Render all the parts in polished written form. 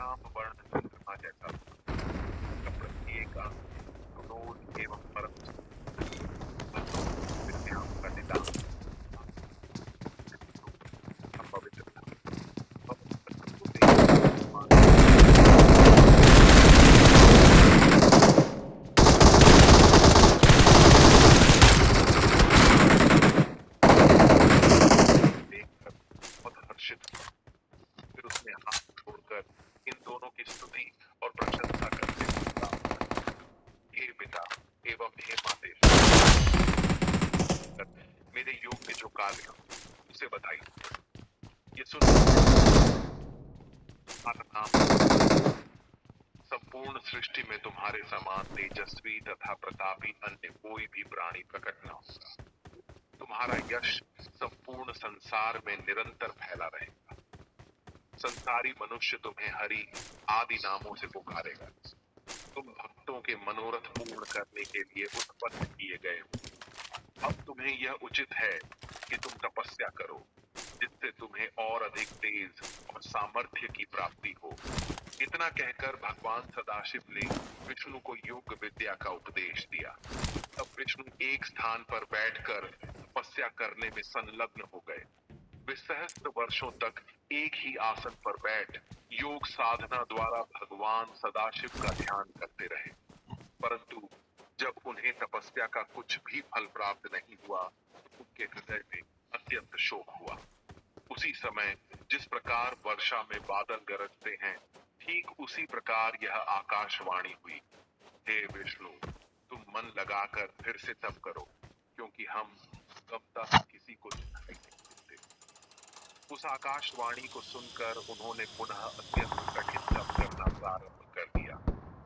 श्याम वर्ण चंद्रमा जैसा प्रत्येक अंग क्रोध एवं परम विद्याओं का निदान पवित्र था। देखकर बहुत हर्षित हुआ। फिर उसने हाथ छोड़कर इन दोनों की स्तुति और प्रशंसा करते हुए कहा, हे पिता एवं हे माते, मेरे योग के जो कार्य हो उसे बताइए। ये सुन संपूर्ण सृष्टि में तुम्हारे समान तेजस्वी तथा प्रतापी अन्य कोई भी प्राणी प्रकट न होगा। तुम्हारा यश संपूर्ण संसार में निरंतर फैला रहेगा। संसारी मनुष्य तुम्हें हरि आदि नामों से पुकारेगा। तुम भक्तों के मनोरथ पूर्ण करने के लिए उत्पन्न किए गए हो। अब तुम्हें यह उचित है कि तुम तपस्या करो, जिससे तुम्हें और अधिक तेज और सामर्थ्य की प्राप्ति हो। इतना कहकर भगवान सदाशिव ने विष्णु को योग विद्या का उपदेश दिया। तब विष्णु एक स्थान पर बैठकर तपस्या करने में संलग्न हो गए। वे सहस्त्र वर्षों तक एक ही आसन पर बैठ योग साधना द्वारा भगवान सदाशिव का ध्यान करते रहे। परंतु जब उन्हें तपस्या का कुछ भी फल प्राप्त नहीं हुआ, तो उनके हृदय में अत्यंत शोक हुआ। उसी समय जिस प्रकार वर्षा में बादल गरजते हैं, ठीक उसी प्रकार यह आकाशवाणी हुई, हे विष्णु, तुम मन लगाकर फिर से तप करो, क्योंकि हम कब किसी को दिखाई नहीं देते। उस आकाशवाणी को सुनकर उन्होंने पुनः अत्यंत कठिन तप करना प्रारंभ कर दिया,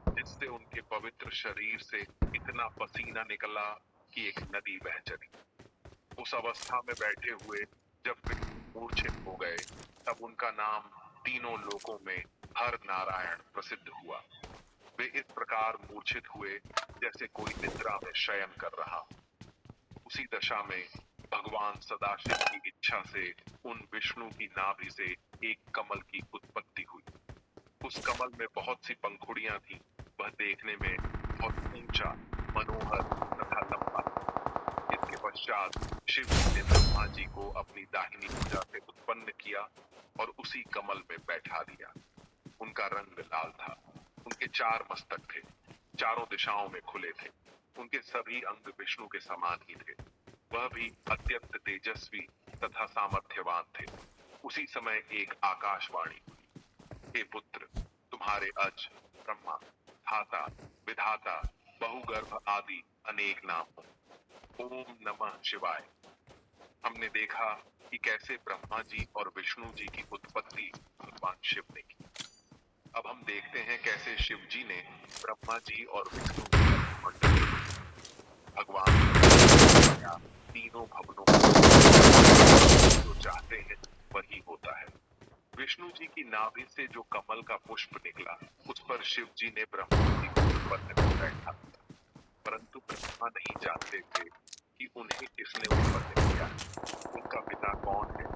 जिससे उनके पवित्र शरीर से इतना पसीना निकला कि एक नदी बह चली। उस अवस्था में बैठे हुए जब वे मूर्छित हो गए, तब उनका नाम तीनों लोकों में हर नारायण प्रसिद्ध हुआ। वे इस प्रकार मूर्छित हुए जैसे कोई निद्रा में शयन कर रहा हो। उसी दशा में भगवान सदाशिव की इच्छा से उन विष्णु की नाभि से एक कमल की उत्पत्ति हुई। उस कमल में बहुत सी पंखुड़ियां थीं। वह देखने में बहुत ऊंचा, मनोहर तथा लंबा। इसके पश्चात शिव जी ने ब्रह्मा जी को अपनी दाहिनी भुजा से उत्पन्न किया और उसी कमल में बैठा दिया। उनका रंग लाल था। उनके 4 मस्तक थे, चारों दिशाओं में खुले थे। उनके सभी अंग विष्णु के समान ही थे। वह भी अत्यंत तेजस्वी तथा सामर्थ्यवान थे। उसी समय एक आकाशवाणी हुई, हे पुत्र, तुम्हारे अज ब्रह्मा, धाता, विधाता, बहुगर्भ आदि अनेक नाम हो। ओम नमः शिवाय। हमने देखा कि कैसे ब्रह्मा जी और विष्णु जी की उत्पत्ति भगवान शिव ने की। अब हम देखते हैं कैसे शिव जी ने ब्रह्मा जी और विष्णु जी का मंडल भगवान तीनों भवनों जो चाहते हैं वही होता है। विष्णु जी की नाभि से जो कमल का पुष्प निकला, उस पर शिव जी ने ब्रह्मा जी को उत्पन्न कर बैठा दिया। परंतु ब्रह्मा नहीं जानते थे कि उन्हें किसने उत्पन्न किया, उनका पिता कौन है।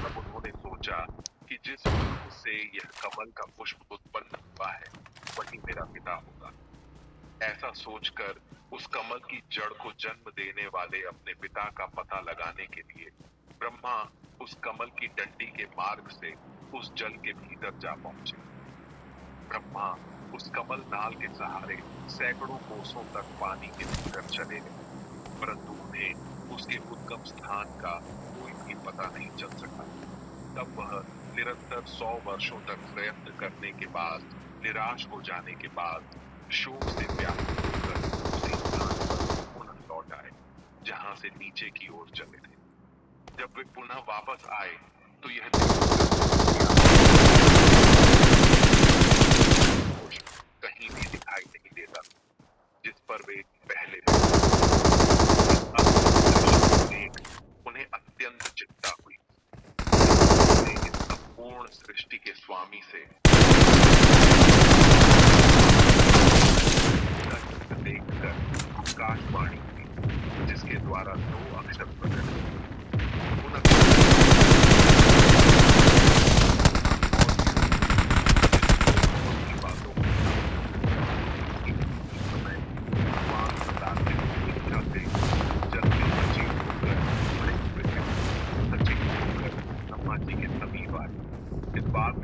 तब उन्होंने सोचा कि जिस वस्तु से यह कमल का पुष्प उत्पन्न हुआ है, वही मेरा पिता होगा। ऐसा सोचकर उस कमल की जड़ को जन्म देने वाले अपने पिता का पता लगाने के लिए ब्रह्मा उस कमल की डंडी के मार्ग से उस जल के भीतर जा पहुंचे। ब्रह्मा उस कमल नाल के सहारे सैकड़ों कोसों तक पानी के भीतर चले गए, परंतु उन्हें उसके उद्गम स्थान का कोई भी पता नहीं चल सका। तब वह निरंतर 100 वर्षों तक प्रयत्न करने के बाद, निराश हो जाने के बाद, शोक से व्याकुल होकर उसी स्थान पर पुनः लौट आए जहां से नीचे की ओर चले थे। जब वे पुनः वापस आए तो यह कहीं भी दिखाई नहीं देता, जिस पर वे पहले देख उन्हें अत्यंत चिंता हुई। इस संपूर्ण सृष्टि के स्वामी से देखकर आकाशवाणी हुई, जिसके द्वारा 2 अक्षर प्रकट हुए। उन अक्षरों बाद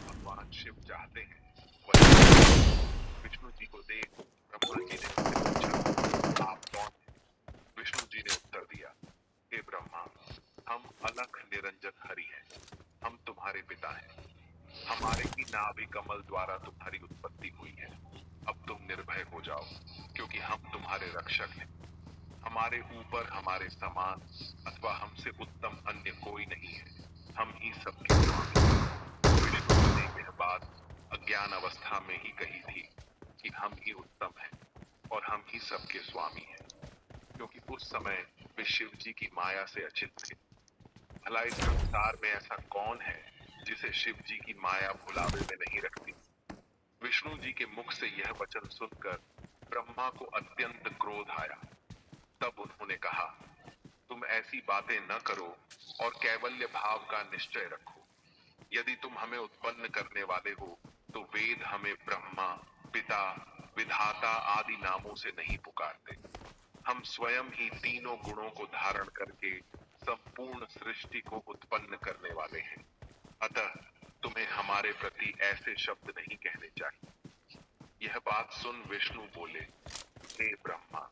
भगवान शिव चाहते हैं वही। विष्णु जी को देख ब्रह्मा जी ने उनसे पूछा, आप कौन हैं? विष्णु जी ने उत्तर दिया, हे ब्रह्मा, हम अलख निरंजन हरि हैं। हम तुम्हारे पिता हैं। हमारे ही नाभि कमल द्वारा तुम्हारी उत्पत्ति हुई है। अब तुम निर्भय हो जाओ, क्योंकि हम तुम्हारे रक्षक हैं। हमारे ऊपर हमारे समान अथवा हमसे उत्तम अन्य कोई नहीं है। हम ही सबके स्वामी हैं। विष्णु ने यह बात अज्ञान अवस्था में ही कही थी कि हम ही उत्तम हैं और हम ही सबके स्वामी हैं, क्योंकि उस समय वे शिव जी की माया से अचित थे। भला इस संसार में ऐसा कौन है जिसे शिव जी की माया भुलावे में नहीं रखती? विष्णु जी के मुख से यह वचन सुनकर ब्रह्मा को अत्यंत क्रोध आया। तब उन्होंने कहा, तुम ऐसी बातें न करो और कैवल्य भाव का निश्चय रखो। यदि तुम हमें उत्पन्न करने वाले हो तो वेद हमें ब्रह्मा, पिता, विधाता आदि नामों से नहीं पुकारते। हम स्वयं ही तीनों गुणों को धारण करके संपूर्ण सृष्टि को उत्पन्न करने वाले हैं। अतः तुम्हें हमारे प्रति ऐसे शब्द नहीं कहने चाहिए। यह बात सुन विष्णु बोले, हे ब्रह्मा,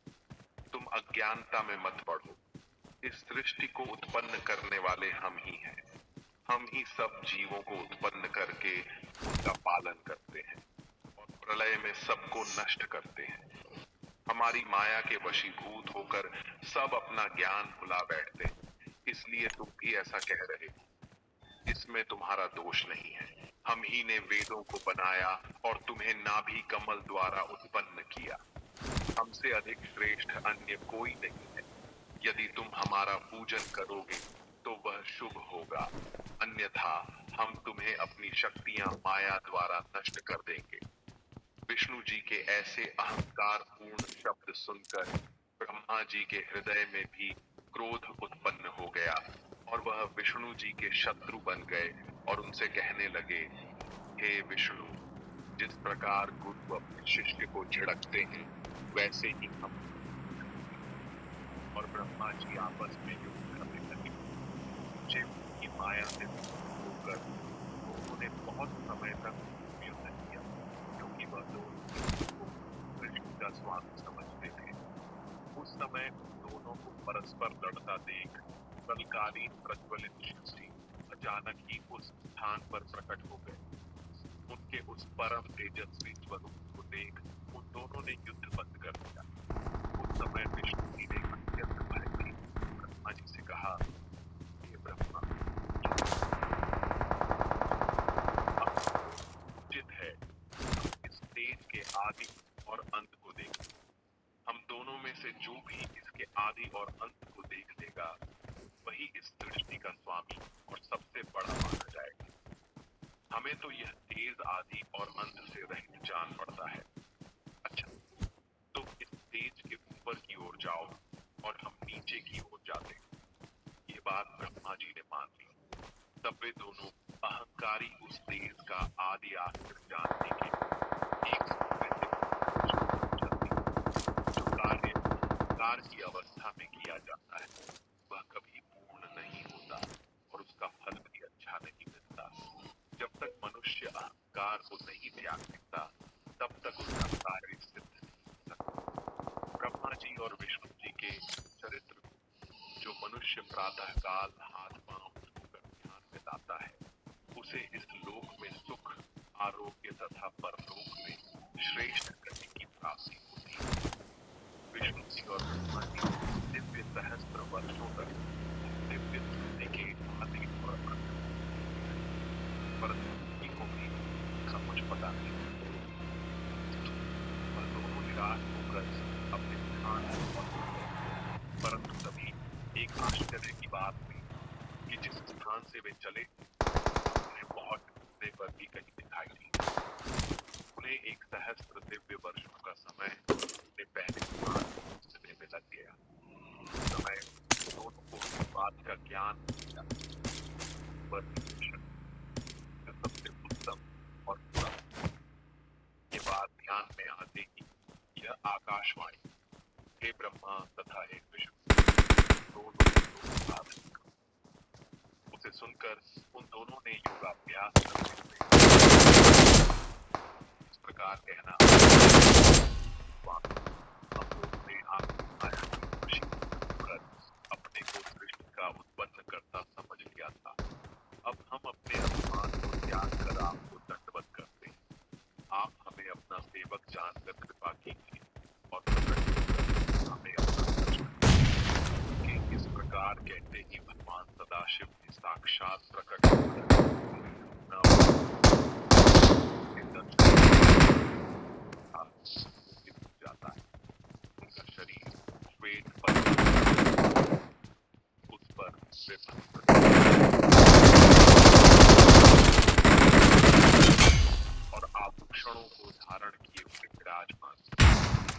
तुम अज्ञानता में मत पड़ो। इस सृष्टि को उत्पन्न करने वाले हम ही हैं। हम ही सब जीवों को उत्पन्न करके उनका पालन करते हैं और प्रलय में सबको नष्ट करते हैं। हमारी माया के वशीभूत होकर सब अपना ज्ञान भुला बैठते हैं। इसलिए तुम भी ऐसा कह रहे हो। इसमें तुम्हारा दोष नहीं है। हम ही ने वेदों को बनाया और तुम्हें नाभि कमल द्वारा उत्पन्न किया। हमसे अधिक श्रेष्ठ अन्य कोई नहीं है। यदि तुम हमारा पूजन करोगे तो वह शुभ होगा, अन्यथा हम तुम्हें अपनी शक्तियां माया द्वारा नष्ट कर देंगे। विष्णु जी के ऐसे अहंकार पूर्ण शब्द सुनकर ब्रह्मा जी के हृदय में भी क्रोध उत्पन्न हो गया और वह विष्णु जी के शत्रु बन गए और उनसे कहने लगे, हे विष्णु, जिस प्रकार गुरु अपने शिष्य को झिड़कते हैं वैसे ही हम। और ब्रह्मा जी आपस में युद्ध करने लगे। शिव की माया से होकर उन्होंने बहुत समय तक युद्ध किया, क्योंकि वह दोनों कृष्ण का स्वामी समझते थे। उस समय दोनों को परस्पर लड़ता देख कलकालीन प्रज्वलित शिव जी अचानक ही उस स्थान पर प्रकट हो गए। उनके उस परम तेजस्वी स्वरूप को देख उन दोनों ने युद्ध बंद कर दिया। उस समय विष्णु जी ने अत्यंत भयभीत ब्रह्मा जी से कहा, हे ब्रह्मा, उचित है इस तेज के आदि और अंत को देखें। हम दोनों में से जो भी इसके आदि और अंत को देख लेगा वही इस सृष्टि का स्वामी और सबसे बड़ा माना जाएगा। हमें तो यह तेज आदि और अंत से रहित जान पड़ता है। अच्छा, तुम इस तेज के ऊपर की ओर जाओ और हम नीचे की ओर जाते हैं। ये बात ब्रह्मा जी ने मान ली। तब वे दोनों अहंकारी उस तेज का आदि आखिर जानने के एक दूसरे से जो कार्य की अवस्था में किया जाता है वह कभी पूर्ण नहीं होता और उसका फल भी अच्छा नहीं मिलता। जब तक मनुष्य अहंकार को नहीं त्याग देता तब तक उसका कार्य सिद्ध नहीं हो सकता। ब्रह्मा जी और विष्णु जी के चरित्र जो मनुष्य प्रातः काल हाथ पांव धोकर ध्यान में लाता है उसे इस लोक में सुख, आरोग्य तथा परलोक में श्रेष्ठ गति की प्राप्ति होती है। विष्णु जी और ब्रह्मा जी दिव्य सहस्त्र वर्षों तक दिव्य सृष्टि के आदि और अंत परंतु को भी सब कुछ पता नहीं। वह दोनों निराश होकर अपने ध्यान परंतु तभी एक आश्चर्य की बात हुई कि जिस स्थान से वे चले उन्हें बहुत ढूंढने पर भी कहीं दिखाई नहीं। उन्हें एक सहस्त्र दिव्य वर्षों का समय अपने पहले स्थान पहुंचने में लग गया। उस समय दोनों को इस बात का ज्ञान हो गया सबसे उत्तम और पूरा। ये बात ध्यान में आते ही यह आकाशवाणी, हे ब्रह्मा तथा हे विष्णु, दोनों उसे सुनकर उन दोनों ने योगाभ्यास करते हुए इस प्रकार कहना, स्वामी, हम लोग ने आपकी माया की खुशी कर अपने को सृष्टि का उत्पन्न करता समझ लिया था। अब हम अपने अभिमान को त्याग कर आपको दंडवत करते हैं। आप हमें अपना सेवक जानकर कृपा कीजिए और प्रकट होकर हमें अपना दर्शन कि इस प्रकार कहते ही भगवान सदाशिव ने साक्षात प्रकट होकर अपना दर्शन जाता है। उनका शरीर श्वेत पद्म उस पर और आभूषणों को धारण किए हुए विराजमान।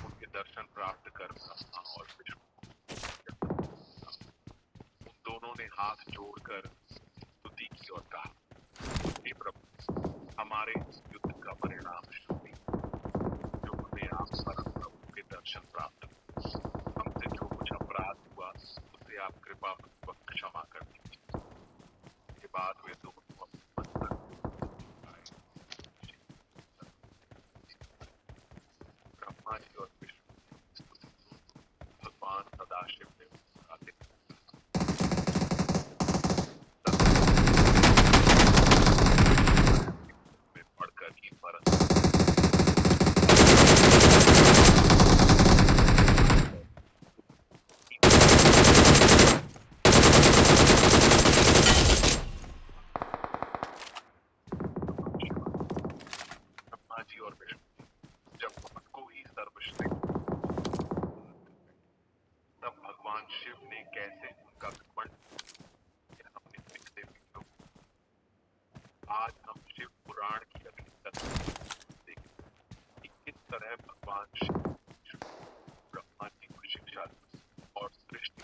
उनके दर्शन प्राप्त कर ब्रह्मा और विष्णु उन दोनों ने हाथ जोड़कर स्तुति की और कहा, हे प्रभु, हमारे इस युद्ध का परिणाम शुभ जो हमें आप परम प्रभु के दर्शन प्राप्त हुए। हमसे जो कुछ अपराध हुआ उसे आप कृपा पूर्वक क्षमा कर दीजिए। के बाद वे दोनों अपने मंत्र ब्रह्मा जी और विष्णु भगवान सदाशिव ने पढ़कर ही परत ब्रह्मा जी और विष्णु जब उनको ही सर्वश्रेष्ठ तब भगवान शिव ने कैसे उनका घमंड हमने पिछले वीडियो आज हम शिव पुराण की अगली कथा देखें कि किस तरह भगवान शिव ब्रह्मा जी को शिक्षा और सृष्टि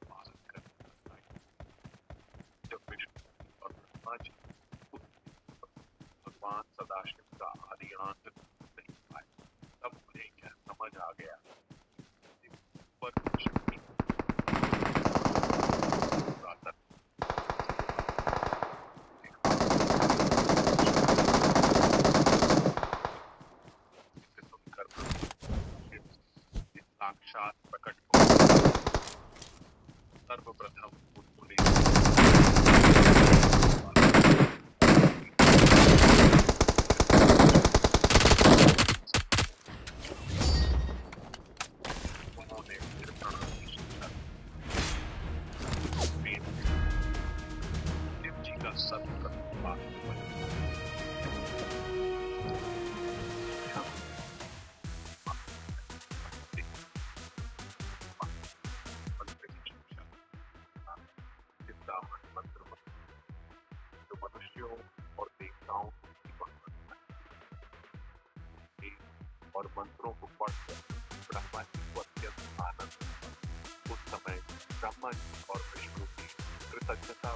पालन करना। जब विष्णु और ब्रह्मा जी भगवान सदाशिव का आदि अंत नहीं पाए तब उन्हें यह समझ आ गया पर शक्ति सुनकर साक्षात प्रकट हो सर्वप्रथम उन्होंने शिव जी का सर्वप्रथम मनुष्यों और देवताओं और मंत्रों को पढ़कर ब्रह्मा जी को अत्यंत आनंद। उस समय ब्रह्मा जी और विष्णु की कृतज्ञता